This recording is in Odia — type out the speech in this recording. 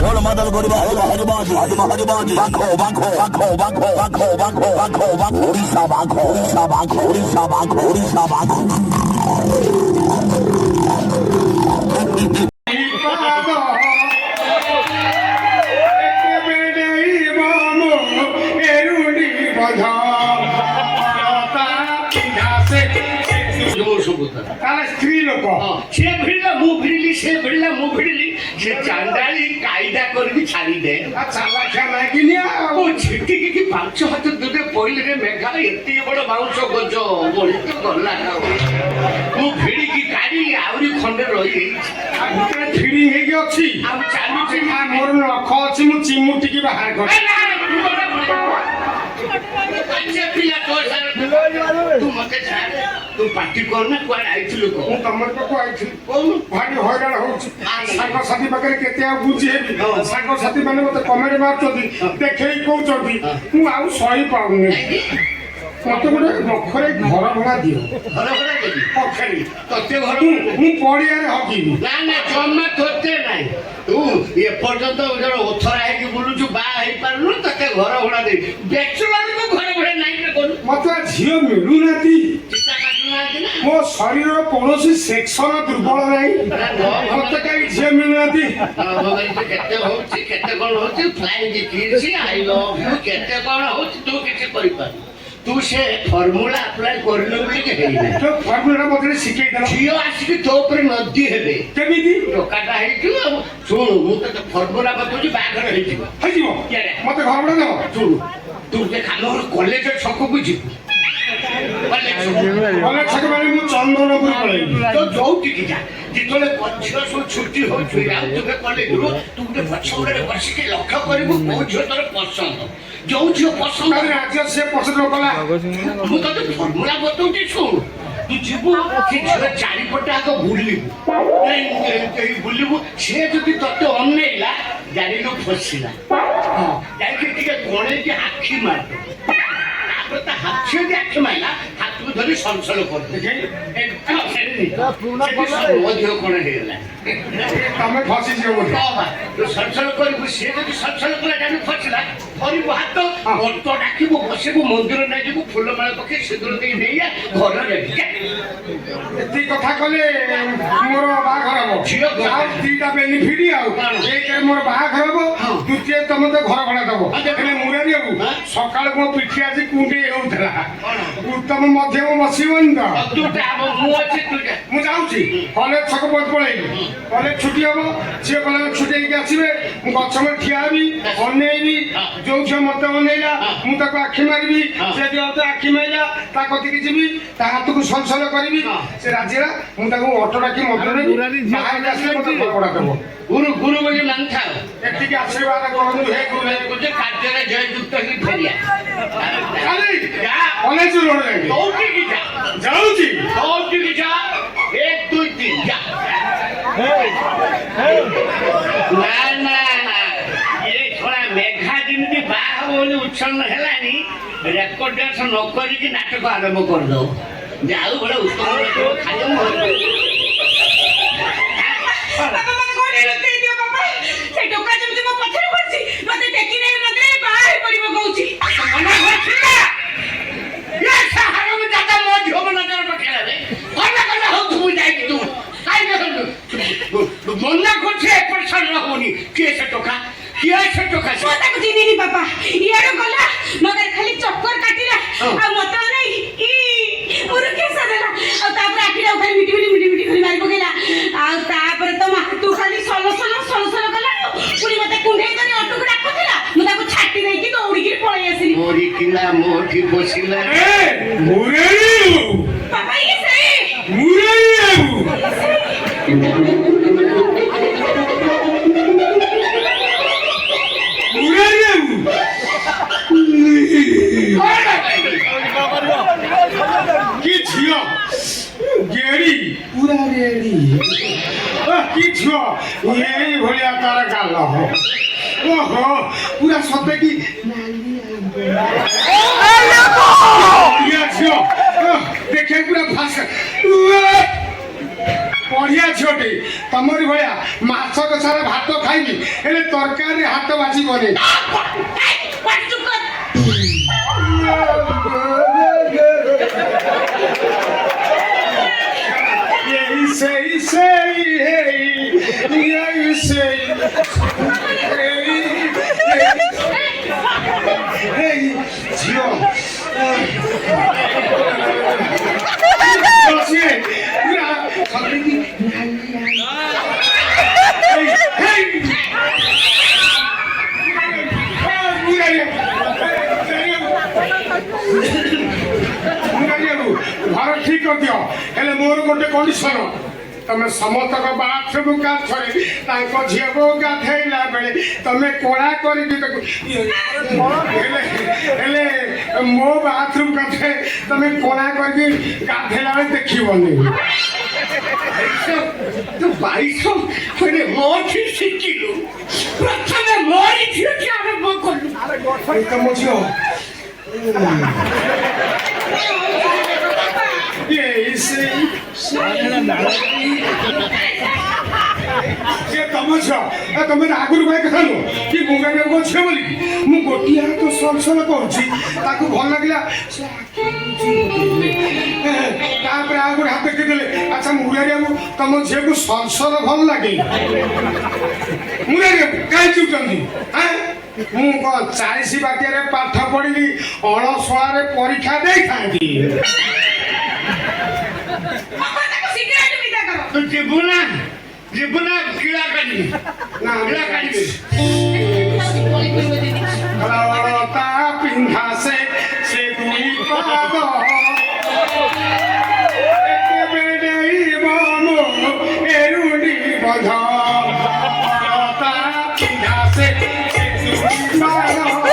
ঢোল মাদল করিবা হল হরিবাজি হরিবাজি বাঘো বাঘো বাঘো বাঘো বাঘো বাঘো বাঘো বাঘো ওড়িশা বাঘো ওড়িশা বাঘো ওড়িশা বাঘো ওড়িশা বাঘো স্ত্রী লোক সে ভিড়লা মু ভিড়লি সে ভিড়লা মু ভিড়লি সে চান্দালি কায়দা করবি ছাড়ি দে ও ঝিটিকি কি 5 হাত দূরে পইলে রে মেঘা এତେ বড় ବାଉଁଶ ଗଛ ବଳି ତ ଗଲା ମୁଁ ଭିଡ଼ିକି କାଢିଲି ଆହୁରି ଖଣ୍ଡେ ରହିଯାଇଛି ଭିତରେ ଫିଡିଂ ହେଇକି ଅଛି ଆଉ ଚାଲୁଛି ମୋର ନଖ ଅଛି ମୁଁ ଚିମୁଟିକି ବାହାର କରେ ପିଲା ତୋ ତୁ ମତେ ଛାଡ ତୁ ପାର୍ଟି କରନା କୁଆଡେ ଆଇଥିଲୁ କହ ମୁଁ ତମର ପାଖକୁ ଆଇଥିଲି ଭାରି ହଇରାଣ ହଉଛି ସାଙ୍ଗସାଥି ପାଖରେ କେତେ ଆଉ ବୁଝି ହେବି ସାଙ୍ଗସାଥି ମାନେ ମତେ କମେଣ୍ଟ ମାରୁଛନ୍ତି ଦେଖେଇ କହୁଛନ୍ତି ମୁଁ ଆଉ ସହି ପାଉନି ମତେ ଗୋଟେ ନଖରେ ଘର ଭଡ଼ା ଦିଅ ଘର ଭଡ଼ା ଦେବି ପଖେରି ତତେ ଘର ମୁଁ ପଡ଼ିଆରେ ହକିବି ନା ନା ଜମା ତୋତେ ନାହିଁ ତୁ ଏପର୍ଯ୍ୟନ୍ତ ଓଥରା ହେଇକି ବୁଲୁଛୁ ବାହା ହେଇପାରୁନୁ ତତେ ଘର ଭଡ଼ା ଦେବି ବ୍ୟାଚଲରକୁ ଘର ଭଡ଼ା ନାହିଁ ନା କରୁ ମତେ ଝିଅ ମିଳୁନାହାନ୍ତି ଚିତା କାଟୁନାହାନ୍ତି ନା ମୋ ଶରୀରର କୌଣସି ସେକ୍ସନ ଦୁର୍ବଳ ନାହିଁ ମତେ କାହିଁ ଝିଅ ମିଳୁନାହାନ୍ତି କେତେ ହଉଛି କେତେ କଣ ହଉଛି flying kiss I love you କେତେ କଣ ହଉଛି ତୁ କିଛି କରିପାରୁ ତୁ ସେ ଫର୍ମୁଲା ଆପ୍ଲାଏ କରିଲୁ ବୋଲି ହେଇନି ଫର୍ମୁଲା ମତେ ଶିଖେଇ ଦେଲ ଝିଅ ଆସିକି ତୋ ଉପରେ ନଦୀ ହେବେ କେମିତି ଟୋକାଟା ହେଇଯିବ ଶୁଣୁ ମୁଁ ତତେ ଫର୍ମୁଲା ବତଉଛି ବାହାଘର ହେଇଯିବ ହେଇଯିବ ମତେ ଘର ଭଡ଼ା ଦେବ ଶୁଣୁ ତୁ ଯେ କାମ କଲେଜ ଛକକୁ ଯିବୁ କଲେଜ ଛକ ମାନେ ମୁଁ ଚନ୍ଦନପୁର ପଳେଇବି ତ ଯୋଉଠିକି ଯା ଯେତେବେଳେ ଝିଅ ସବୁ ଛୁଟି ହଉଛି ଯାଉଥିବେ କଲେଜରୁ ତୁ ଗୋଟେ ପଛ ଗୋଡ଼ରେ ବସିକି ଲକ୍ଷ୍ୟ କରିବୁ କୋଉ ଝିଅ ତୋର ପସନ୍ଦ ଯୋଉ ଝିଅ ପସନ୍ଦ ସେ ପସନ୍ଦ କଲା ମୁଁ ତତେ ଫର୍ମୁଲା ବତଉଛି ଶୁଣୁ ତୁ ଯିବୁ ସେ ଝିଅ ଚାରିପଟେ ଆଗ ବୁଲିବୁ ବୁଲିବୁ ସେ ଯଦି ତତେ ଅନେଇଲା ଜାଣିଲୁ ଫସିଲା ଯାଇକି ଟିକେ ଗଣେଇକି ଆଖି ମାରିଦବୁ ତାପରେ ତା ହାତ ଯଦି ଆଖି ମାରିଲା ହାତକୁ ଧରି ସଂସଳ କରିଦେ ଅଧିକ କଣ ହେଇଗଲା ତମେ ଫସିଯିବ ସଂସଳ କରିବୁ ସିଏ ଯଦି ସଂସଳ କଲା ଜାଣି ଫସିଲା ଧରିବୁ ହାତ ଅଟୋ ଡାକିବୁ ବସିବୁ ମନ୍ଦିର ନେଇଯିବୁ ଫୁଲମାଳ ପକେଇ ସିନ୍ଦୁର ଦେଇ ନେଇଆ ଘରରେ ଏତିକି କଥା କଲେ ମୋର ବାହାଘର ହବ ଝିଅ ଦିଟା ବେନିଫିଟ ଆଉ ଏକରେ ମୋର ବାହାଘର ହବ ଦ୍ୱିତୀୟ ତମେ ତ ଘର ଭଡ଼ା ଦବ ହେଲେ ମୁରାରୀ ବାବୁ ସକାଳୁ ମୋ ପିଠି ଆଜି କୁଣ୍ଡେଇ ହଉଥିଲା ଉତ୍ତମ ମଧ୍ୟମ ବସିବନି ତ ମୁଁ ଯାଉଛି କଲେଜ ଛକ ପଳେଇବି କଲେଜ ଛୁଟି ହବ ଝିଅ କଲେଜ ଛୁଟି ହେଇକି ଆସିବେ ମୁଁ ଗଛ ମୂଳେ ଠିଆ ହେବି ଅନେଇବି ଯୋଉ ଝିଅ ମତେ ଅନେଇଲା ମୁଁ ତାକୁ ଆଖି ମାରିବି ସେ ଯଦି ମତେ ଆଖି ମାରିଲା ତା କତିକି ଯିବି ତା ହାତକୁ ସଂସଲ କରିବି ସେ ରାଜିଲା ମୁଁ ତାକୁ ଅଟୋ ଡାକି ମନ୍ଦିରରେ ବାହାରକୁ ଆସିଲେ ମତେ କପଡ଼ା ଦେବ ଗୁରୁ ଗୁରୁ ବୋଲି ମାନଥାଉ ଏତିକି ଆଶୀର୍ବାଦ କରନ୍ତୁ ହେ ଗୁରୁ କାର୍ଯ୍ୟରେ ଜୟଯୁକ୍ତ ହେଇ ଫେରିଆ କଲେଜ ରୋଡ ଯାଇକି କୋଉଠିକି ଯା ଯାଉଛି କୋଉଠିକି ଯା 1 2 3 ଯା ନା ନା ଏ ଛଡ଼ା ମେଘା ଯେମିତି ବାହା ହବ ବୋଲି ଉଚ୍ଛନ୍ନ ହେଲାନି ରେକର୍ଡ ଡ୍ୟାନ୍ସ ନ କରିକି ନାଟକ ଆରମ୍ଭ କରିଦବ ଯାଉ ବଡ଼ ଉତ୍ତମ ଖାଦ୍ୟ মনা করছে এপট সার হবনি কে সে টোকা কিয়া সে টোকা তো তাকে চিনিনি বাবা ইয়ার গলা মগর খালি চক্কর কাটিলা আর মত নাই ই পুরো কেসা দেলা আর তারপরে আখিরা খালি মিটি করে মারি পকেলা আর তারপরে তো তু খালি সলো গলা পুরি মতে কুঁড়ে ধরে অটুকু ডাকুছিলা মু তাকে ছাটি দেইকি দৌড়িকি পলাই আসিলি মোরি কিলা মোঠি বসিলা এ মুরারি বাবা ই সে মুরারি কি ঝিও গেড়ি পুরা রেডি কি ঝিও এই ভলিয়া তার গাল ওহো পুরা সতে কি ঝিও দেখে পুরা ভাষা ବଢିଆ ଝିଅଟେ ତମରି ଭଳିଆ ମାସକ ସାରା ଭାତ ଖାଇବି ହେଲେ ତରକାରୀ ହାତ ବାଜିବନି ଚୁପ କର। ଝିଅ ଘର ଠିକ କରିଦିଅ ହେଲେ ମୋର ଗୋଟେ କଣ୍ଡିସନ ତମେ ସମସ୍ତଙ୍କ ବାଥରୁମ କାନ୍ଥରେ ତାଙ୍କ ଝିଅକୁ ଗାଧେଇଲା ବେଳେ ତମେ କଳା କରିକି ତାକୁ ହେଲେ ମୋ ବାଥରୁମ କାନ୍ଥରେ ତମେ କଳା କରିକି ଗାଧେଇଲା ବେଳେ ଦେଖିବନି ତୁ ବାଇଶ ମୋଠି ଶିଖିଲୁ ପ୍ରଥମେ ମୋରି ଝିଅଟି ଆରମ୍ଭ କଲୁ ତମ ଝିଅ ତମ ଝିଅ ତମେ ଆଗରୁ ଭାଇ କଥା ନୁହଁ କି ମୁଗାରିଆକୁ ଝିଅ ବୋଲି ମୁଁ ଗୋଟିଏ ହାତ ସଲସଲ କରୁଛି ତାକୁ ଭଲ ଲାଗିଲା ତାପରେ ଆଉ ଗୋଟେ ହାତ ଦେଖିଦେଲେ ଆଚ୍ଛା ମୁଗାରିଆକୁ ତମ ଝିଅକୁ ସଲସଲ ଭଲ ଲାଗେ ମୁଗାରିଆକୁ କାହିଁ ଚୁପଛନ୍ତି ମୁଁ କଣ 40 ବାକ୍ୟରେ ପାଠ ପଢିକି 16ରେ ପରୀକ୍ଷା ଦେଇଥାନ୍ତି ତୁ ଯିବୁ ନା କିଳା କାଢିବି ନା କିଳା କାଢିବି ତା ପିନ୍ଧା ସେ ଦୁଇ ପାଦ ଏରୁଡ଼ି ବଧ ତା ପିନ୍ଧା ସେ ଦୁଇ ପାଦ